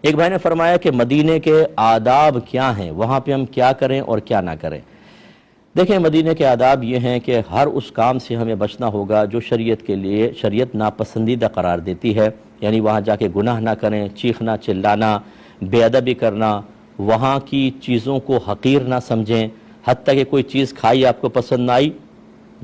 ایک بھائی نے فرمایا کہ مدینے کے آداب کیا ہیں، وہاں پہ ہم کیا کریں اور کیا نہ کریں۔ دیکھیں مدینے کے آداب یہ ہیں کہ ہر اس کام سے ہمیں بچنا ہوگا جو شریعت کے لیے شریعت ناپسندیدہ قرار دیتی ہے، یعنی وہاں جا کے گناہ نہ کریں، چیخنا چلانا، بے ادبی کرنا، وہاں کی چیزوں کو حقیر نہ سمجھیں، حتیٰ کہ کوئی چیز کھائی آپ کو پسند نہ آئی،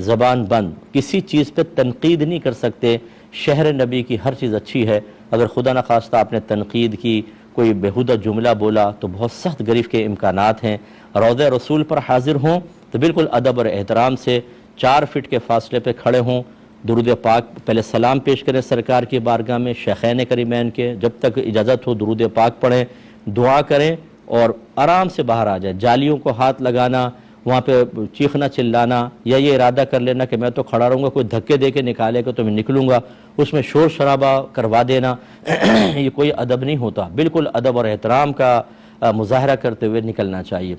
زبان بند، کسی چیز پہ تنقید نہیں کر سکتے۔ شہر نبی کی ہر چیز اچھی ہے، اگر خدا نخواستہ آپ نے تنقید کی، کوئی بیہودہ جملہ بولا تو بہت سخت گریف کے امکانات ہیں۔ روضہ رسول پر حاضر ہوں تو بالکل ادب اور احترام سے 4 فٹ کے فاصلے پہ کھڑے ہوں، درود پاک پہلے سلام پیش کریں سرکار کی بارگاہ میں، شیخین کریمین کے، جب تک اجازت ہو درود پاک پڑھیں، دعا کریں اور آرام سے باہر آ جائیں۔ جالیوں کو ہاتھ لگانا، وہاں پہ چیخنا چلانا یا یہ ارادہ کر لینا کہ میں تو کھڑا رہوں گا، کوئی دھکے دے کے نکالے گا تو میں نکلوں گا، اس میں شور شرابہ کروا دینا یہ کوئی ادب نہیں ہوتا۔ بالکل ادب اور احترام کا مظاہرہ کرتے ہوئے نکلنا چاہیے۔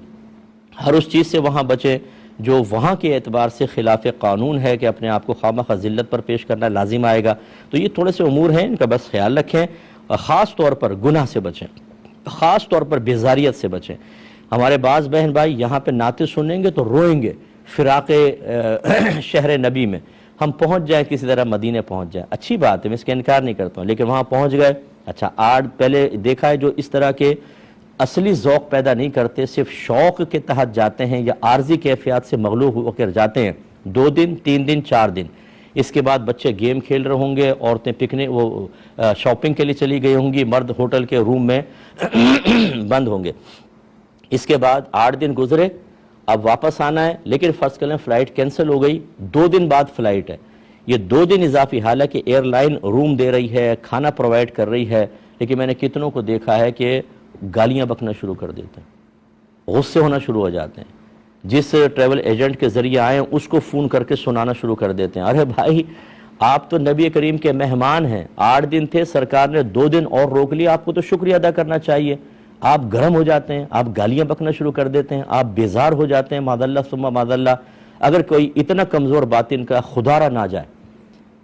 ہر اس چیز سے وہاں بچیں جو وہاں کے اعتبار سے خلاف قانون ہے کہ اپنے آپ کو خامخواہ ذلت پر پیش کرنا لازم آئے گا۔ تو یہ تھوڑے سے امور ہیں، ان کا بس خیال رکھیں، خاص طور پر گناہ سے بچیں، خاص طور پر بیزاریت سے بچیں۔ ہمارے بعض بہن بھائی یہاں پہ نعتیں سنیں گے تو روئیں گے فراق شہر نبی میں۔ ہم پہنچ جائیں کسی طرح مدینے پہنچ جائیں، اچھی بات ہے، میں اس کا انکار نہیں کرتا ہوں، لیکن وہاں پہنچ گئے، اچھا پہلے دیکھا ہے جو اس طرح کے اصلی ذوق پیدا نہیں کرتے، صرف شوق کے تحت جاتے ہیں یا عارضی کیفیات سے مغلوب ہو کر جاتے ہیں، 2 دن 3 دن 4 دن، اس کے بعد بچے گیم کھیل رہے ہوں گے، عورتیں پکنک شاپنگ کے لیے چلی گئی ہوں گی، مرد ہوٹل کے روم میں بند ہوں گے۔ اس کے بعد 8 دن گزرے، اب واپس آنا ہے، لیکن فرض کریں فلائٹ کینسل ہو گئی، 2 دن بعد فلائٹ ہے، یہ 2 دن اضافی، حالانکہ ایئر لائن روم دے رہی ہے، کھانا پرووائڈ کر رہی ہے، لیکن میں نے کتنوں کو دیکھا ہے کہ گالیاں بکنا شروع کر دیتے ہیں، غصے ہونا شروع ہو جاتے ہیں، جس ٹریول ایجنٹ کے ذریعے آئے ہیں اس کو فون کر کے سنانا شروع کر دیتے ہیں۔ ارے بھائی آپ تو نبی کریم کے مہمان ہیں، 8 دن تھے، سرکار نے 2 دن اور روک لیا، آپ کو تو شکریہ ادا کرنا چاہیے۔ آپ گرم ہو جاتے ہیں، آپ گالیاں بکنا شروع کر دیتے ہیں، آپ بیزار ہو جاتے ہیں، معاذ اللہ ثم معاذ اللہ۔ اگر کوئی اتنا کمزور باطن کا خدا را نہ جائے،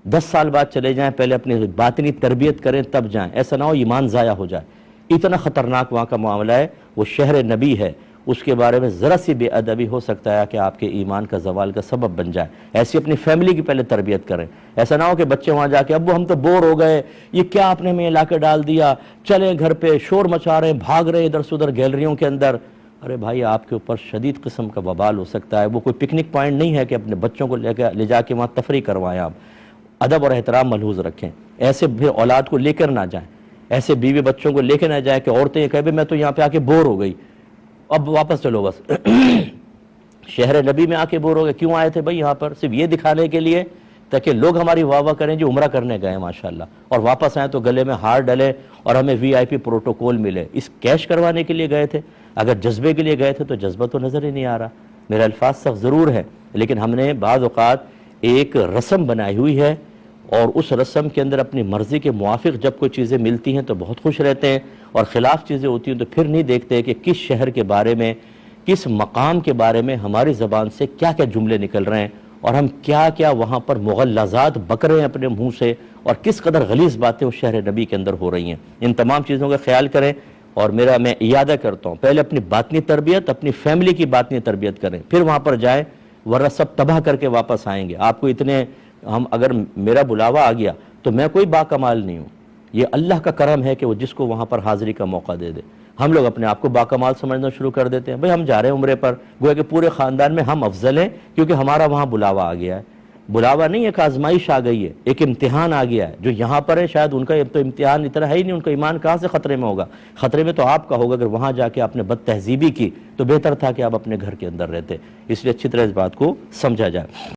10 سال بعد چلے جائیں، پہلے اپنی باطنی تربیت کریں تب جائیں، ایسا نہ ہو ایمان ضائع ہو جائے۔ اتنا خطرناک وہاں کا معاملہ ہے، وہ شہر نبی ہے، اس کے بارے میں ذرا سی بے ادبی ہو سکتا ہے کہ آپ کے ایمان کا زوال کا سبب بن جائے۔ ایسی اپنی فیملی کی پہلے تربیت کریں، ایسا نہ ہو کہ بچے وہاں جا کے ابو ہم تو بور ہو گئے، یہ کیا آپ نے ہمیں لا کے ڈال دیا، چلیں گھر پہ، شور مچا رہے ہیں، بھاگ رہے ہیں ادھر سے ادھر گیلریوں کے اندر۔ ارے بھائی آپ کے اوپر شدید قسم کا وبال ہو سکتا ہے، وہ کوئی پکنک پوائنٹ نہیں ہے کہ اپنے بچوں کو لے جا کے وہاں تفریح کروائیں۔ آپ ادب اور احترام ملحوظ رکھیں، ایسے پھر اولاد کو لے کر نہ جائیں، ایسے بیوی بچوں کو لے کے نہ جائیں کہ عورتیں یہ کہیں میں تو یہاں پہ آ کے بور ہو گئی، اب واپس چلو بس شہر نبی میں آ کے بور ہو گئے، کیوں آئے تھے بھائی یہاں پر؟ صرف یہ دکھانے کے لیے تاکہ لوگ ہماری واہ واہ کریں جو عمرہ کرنے گئے ماشاءاللہ، اور واپس آئیں تو گلے میں ہار ڈلے اور ہمیں VIP پروٹوکول ملے۔ اس کیش کروانے کے لیے گئے تھے؟ اگر جذبے کے لیے گئے تھے تو جذبہ تو نظر ہی نہیں آ رہا۔ میرے الفاظ سخت ضرور ہیں، لیکن ہم نے بعض اوقات ایک رسم بنائی ہوئی ہے، اور اس رسم کے اندر اپنی مرضی کے موافق جب کوئی چیزیں ملتی ہیں تو بہت خوش رہتے ہیں، اور خلاف چیزیں ہوتی ہیں تو پھر نہیں دیکھتے کہ کس شہر کے بارے میں، کس مقام کے بارے میں ہماری زبان سے کیا کیا جملے نکل رہے ہیں، اور ہم کیا کیا وہاں پر مغلظات بک رہے ہیں اپنے منہ سے، اور کس قدر غلیظ باتیں اس شہر نبی کے اندر ہو رہی ہیں۔ ان تمام چیزوں کا خیال کریں، اور میں اعادہ کرتا ہوں، پہلے اپنی باطنی تربیت، اپنی فیملی کی باطنی تربیت کریں، پھر وہاں پر جائیں، ورنہ سب تباہ کر کے واپس آئیں گے۔ آپ کو اگر میرا بلاوا آ گیا تو میں کوئی باکمال نہیں ہوں، یہ اللہ کا کرم ہے کہ وہ جس کو وہاں پر حاضری کا موقع دے دے۔ ہم لوگ اپنے آپ کو باکمال سمجھنا شروع کر دیتے ہیں، بھئی ہم جا رہے ہیں عمرے پر، گویا کہ پورے خاندان میں ہم افضل ہیں کیونکہ ہمارا وہاں بلاوا آ گیا ہے۔ بلاوا نہیں، ایک آزمائش آ گئی ہے، ایک امتحان آ گیا ہے۔ جو یہاں پر ہے شاید ان کا تو امتحان اتنا ہے ہی نہیں، ان کا ایمان کہاں سے خطرے میں ہوگا؟ خطرے میں تو آپ کا ہوگا۔ اگر وہاں جا کے آپ نے بد تہذیبی کی تو بہتر تھا کہ آپ اپنے گھر کے اندر رہتے۔ اس لیے اچھی طرح اس بات کو سمجھا جائے۔